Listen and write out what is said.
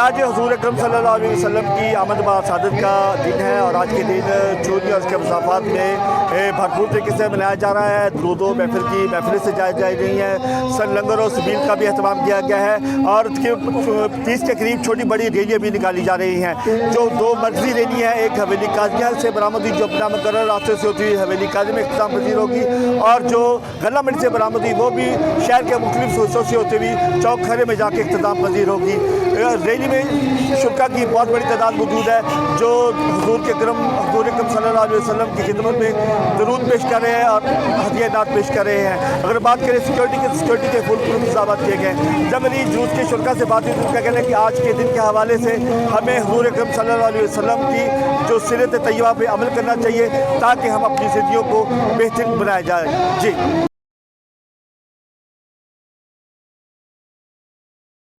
आज हुज़ूर अकरम सल्लल्लाहु अलैहि वसल्लम की आमद बासादत का दिन है और आज के दिन चूनी और उसके मसाफात में भरपूर तरीके से मनाया जा रहा है। दुरूद व महफिल की महफिलें सजाई जा रही हैं, सन लंगर और सबील का भी अहतमाम किया गया है और 30 के करीब छोटी बड़ी रैलियाँ भी निकाली जा रही हैं। जो दो मरकजी रैली है, एक हवेली काज़िया से बरामद हुई जो अपना मुकर्रर रास्ते से होती हुई हवेली काज़ी में इख्तिताम पजीर होगी और जो गल्ला मंडी से बरामद हुई वो भी शहर के मुख्तलिफ हिस्सों से होते हुई चौक खरे में जाके इख्तिताम पजीर होगी। रैली में शुरा की बहुत बड़ी तादाद मौजूद है जो हुज़ूर अकरम सल्लल्लाहु अलैहि वसल्लम की खिदमत में दरूद पेश कर रहे हैं और हदिया नात पेश कर रहे हैं। अगर बात करें सिक्योरिटी के फुल प्रूफ इंतजाम किए गए। जब अली जूस के शुरा से बात हुई तो उनका कहना है कि आज के दिन के हवाले से हमें हुज़ूर अकरम सल्लल्लाहु अलैहि वसल्लम की जो सीरत तैयबा पे अमल करना चाहिए ताकि हम अपनी ज़िंदगियों को बेहतर बनाया जाए। जी।